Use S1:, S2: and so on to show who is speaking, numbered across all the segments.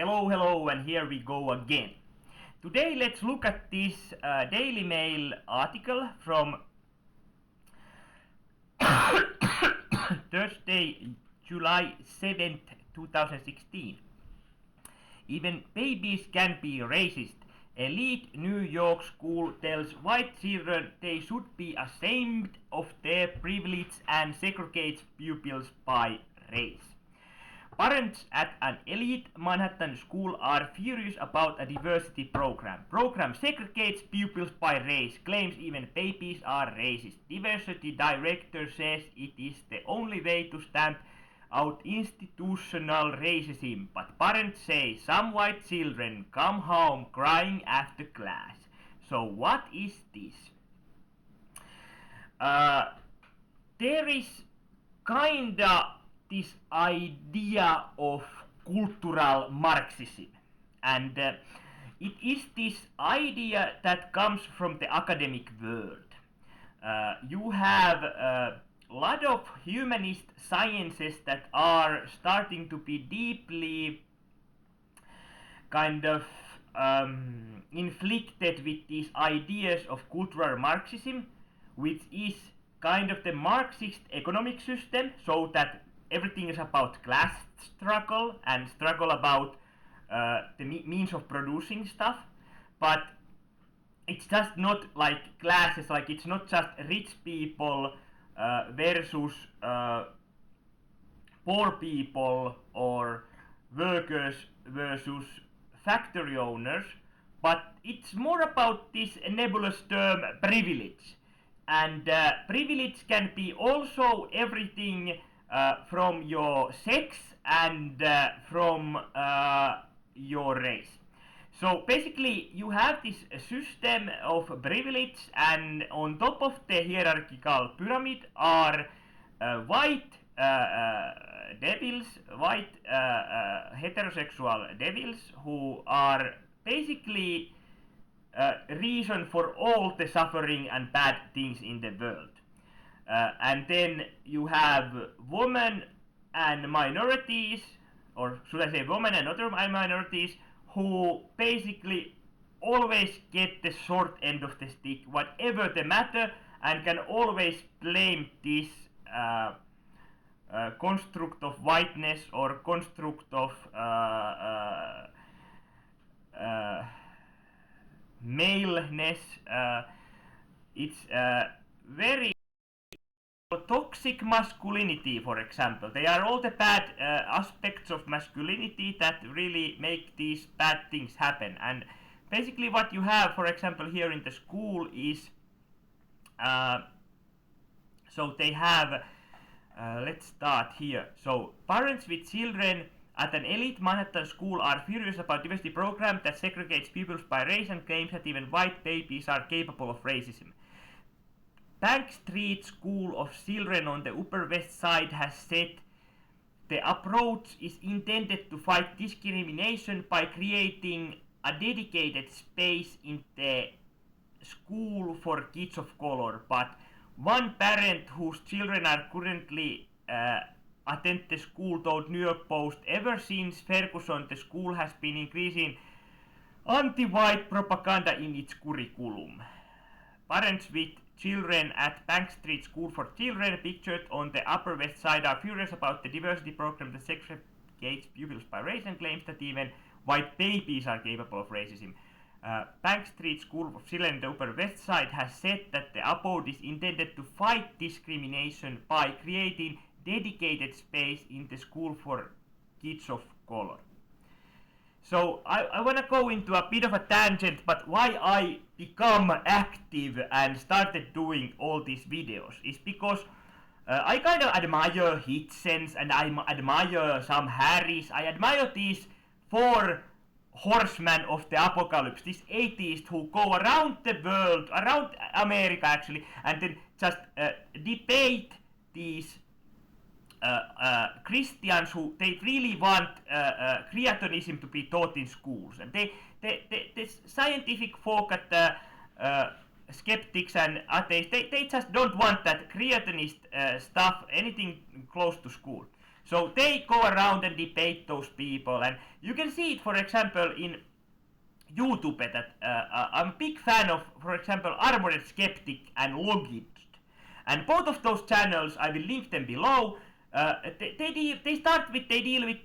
S1: Hello, and here we go again. Today, let's look at this Daily Mail article from Thursday, July 7th, 2016. Even babies can be racist. Elite New York school tells white children they should be ashamed of their privilege and segregates pupils by race. Parents at an elite Manhattan school are furious about a diversity program. Program segregates pupils by race, claims even babies are racist. Diversity director says it is the only way to stamp out institutional racism, but parents say some white children come home crying after class. So what is this? There is kinda this idea of cultural Marxism, and it is this idea that comes from the academic world. You have a lot of humanist sciences that are starting to be deeply kind of inflicted with these ideas of cultural Marxism, which is kind of the Marxist economic system, so that everything is about class struggle and struggle about the means of producing stuff, but it's just not like classes, like it's not just rich people versus poor people or workers versus factory owners, but it's more about this nebulous term privilege. And privilege can be also everything from your sex and from your race. So basically you have this system of privilege, and on top of the hierarchical pyramid are white devils, white heterosexual devils, who are basically reason for all the suffering and bad things in the world. And then you have women and minorities, or should I say women and other minorities, who basically always get the short end of the stick, whatever the matter, and can always blame this construct of whiteness or construct of maleness. It's very toxic masculinity, for example. They are all the bad aspects of masculinity that really make these bad things happen. And basically what you have, for example, here in the school is so they have let's start here. So parents with children at an elite Manhattan school are furious about diversity program that segregates pupils by race and claims that even white babies are capable of racism. Bank Street School of Children on the Upper West Side has said the approach is intended to fight discrimination by creating a dedicated space in the school for kids of color. But one parent whose children are currently attend the school told New York Post, ever since Ferguson, the school has been increasing anti-white propaganda in its curriculum. Parents with children at Bank Street School for Children, pictured on the Upper West Side, are furious about the diversity program that segregates pupils by race and claims that even white babies are capable of racism. Bank Street School of Children on the Upper West Side has said that the abode is intended to fight discrimination by creating dedicated space in the school for kids of color. So I want to go into a bit of a tangent, but why I become active and started doing all these videos is because I kind of admire Hitchens and I admire Sam Harris. I admire these four horsemen of the apocalypse, these atheists who go around the world, around America actually, and then just debate these Christians who they really want creationism to be taught in schools, and the scientific folk at the skeptics and atheists, they just don't want that creationist stuff anything close to school. So they go around and debate those people, and you can see it, for example, in YouTube. That I'm a big fan of, for example, Armored Skeptic and Logit, and both of those channels, I will link them below. They start with, they deal with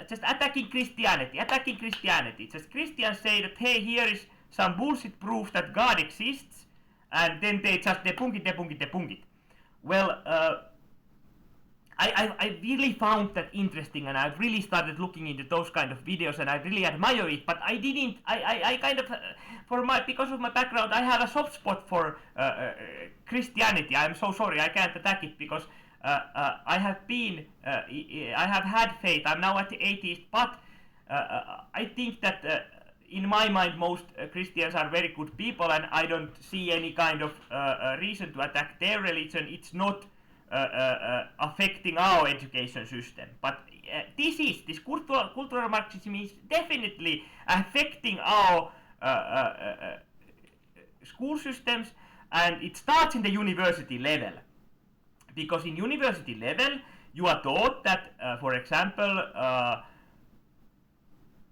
S1: just attacking Christianity. Just Christians say that, hey, here is some bullshit proof that God exists, and then they just debunk it. Well, I really found that interesting, and I really started looking into those kind of videos, and I really admire it. But I didn't. I kind of, because of my background, I have a soft spot for Christianity. I'm so sorry, I can't attack it because I have had faith. I'm now at the atheist, but I think that in my mind most Christians are very good people, and I don't see any kind of reason to attack their religion. It's not affecting our education system, but this cultural Marxism is definitely affecting our school systems, and it starts in the university level. Because in university level, you are taught that, for example,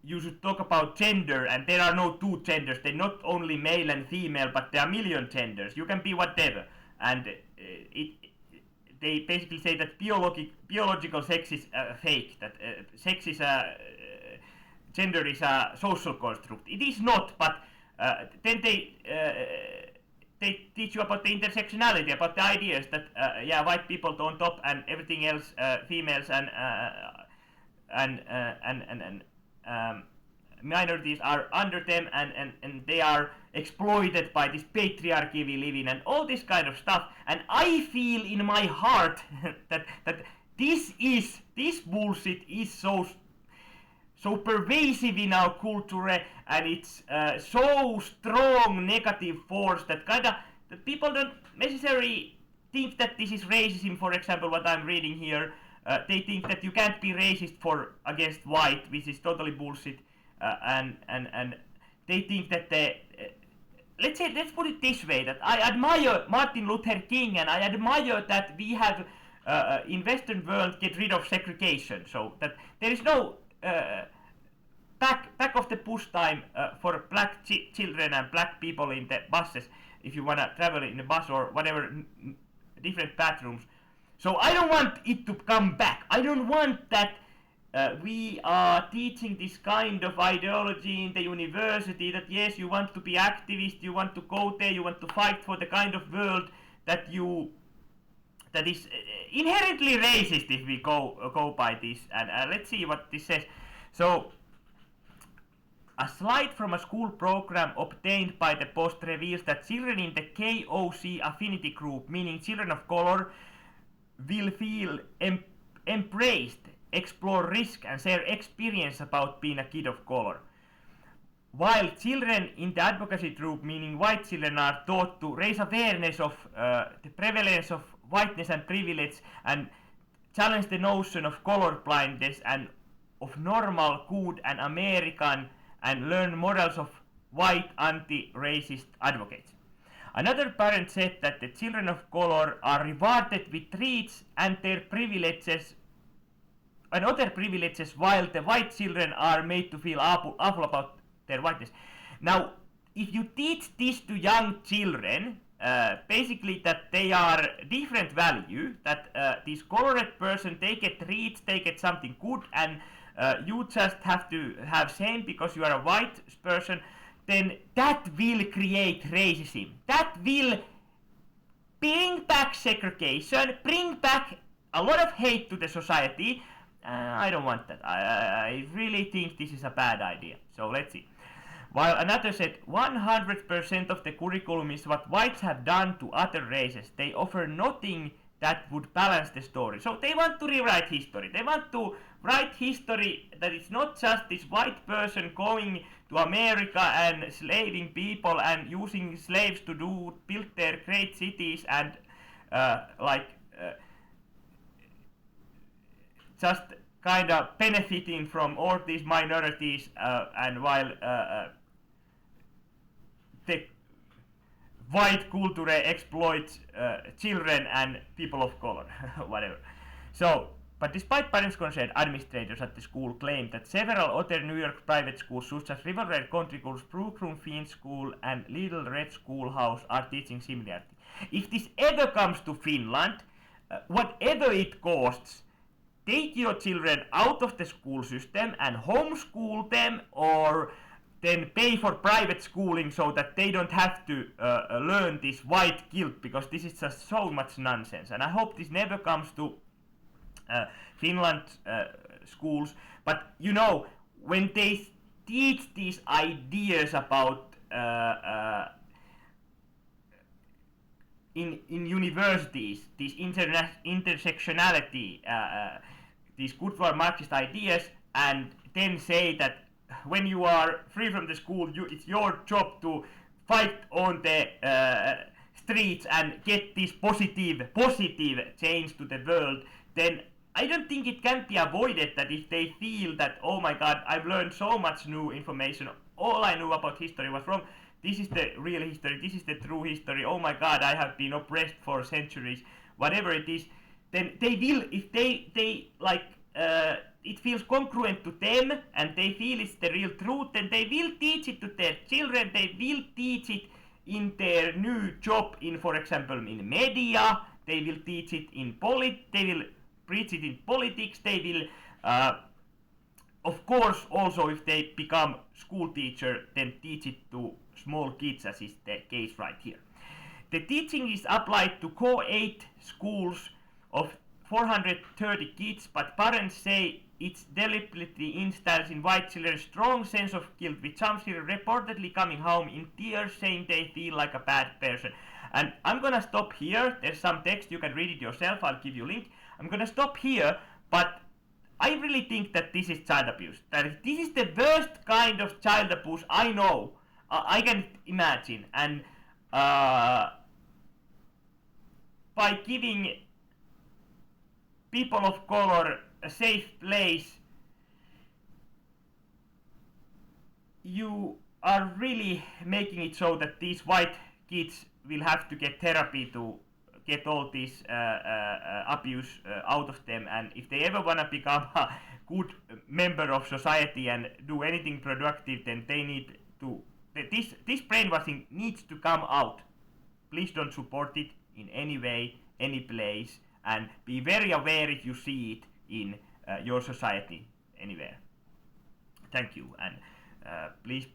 S1: you should talk about gender, and there are no two genders. They're not only male and female, but there are million genders. You can be whatever. And they basically say that biological sex is fake, that sex is gender is a social construct. It is not, but then they teach you about the intersectionality, about the ideas that yeah, white people on top and everything else, females and minorities are under them, and they are exploited by this patriarchy we live in, and all this kind of stuff. And I feel in my heart that this bullshit is so pervasive in our culture, and it's so strong negative force that that people don't necessarily think that this is racism. For example, what I'm reading here, they think that you can't be racist against white, which is totally bullshit, and they think that let's put it this way, that I admire Martin Luther King, and I admire that we have in Western world get rid of segregation, so that there is no back of the bus time for black children and black people in the buses if you wanna travel in a bus or whatever, different bathrooms. So I don't want it to come back. I don't want that we are teaching this kind of ideology in the university, that yes, you want to be activist, you want to go there, you want to fight for the kind of world that is inherently racist if we go by this. And let's see what this says. So, a slide from a school program obtained by the Post reveals that children in the KOC affinity group, meaning children of color, will feel embraced, explore risk, and share experience about being a kid of color. While children in the advocacy group, meaning white children, are taught to raise awareness of the prevalence of whiteness and privilege, and challenge the notion of color blindness and of normal, good, and American, and learn morals of white anti-racist advocates. Another parent said that the children of color are rewarded with treats and their privileges and other privileges, while the white children are made to feel awful about their whiteness. Now, if you teach this to young children, basically that they are different value, that this colored person, they get treats, they get something good, and you just have to have same because you are a white person, then that will create racism. That will bring back segregation, bring back a lot of hate to the society. I don't want that. I really think this is a bad idea. So let's see. While another said 100% of the curriculum is what whites have done to other races, they offer nothing that would balance the story. So they want to rewrite history. They want to write history that it's not just this white person going to America and slaving people and using slaves to build their great cities and just kind of benefiting from all these minorities, and while the white culture exploits children and people of color, whatever. So But despite parents' concern, administrators at the school claimed that several other New York private schools, such as River Red Country Schools, Brookroom Fiend School, and Little Red Schoolhouse, are teaching similarly. If this ever comes to Finland, whatever it costs, take your children out of the school system and homeschool them, or then pay for private schooling so that they don't have to learn this white guilt, because this is just so much nonsense. And I hope this never comes to Finland schools. But you know, when they teach these ideas about in universities, this intersectionality, these good for Marxist ideas, and then say that when you are free from the school, it's your job to fight on the streets and get this positive change to the world, then I don't think it can be avoided that if they feel that, oh my god, I've learned so much new information, all I knew about history was wrong, this is the real history, this is the true history, oh my god, I have been oppressed for centuries, whatever it is, then they will, if they like, it feels congruent to them and they feel it's the real truth, then they will teach it to their children, they will teach it in their new job in, for example, in media, they will teach it in they will preach it in politics, they will, of course, also if they become school teacher, then teach it to small kids, as is the case right here. The teaching is applied to co-ed schools of 430 kids, but parents say it deliberately instills in white children a strong sense of guilt, with some children reportedly coming home in tears saying they feel like a bad person. And I'm gonna stop here, there's some text, you can read it yourself, I'll give you a link. I'm gonna stop here, but I really think that this is child abuse. That this is the worst kind of child abuse I know, I can imagine. And by giving people of color a safe place, you are really making it so that these white kids will have to get therapy to get all this abuse out of them, and if they ever want to become a good member of society and do anything productive, then they need to, this brainwashing needs to come out. Please don't support it in any way, any place, and be very aware if you see it in your society anywhere. Thank you, and please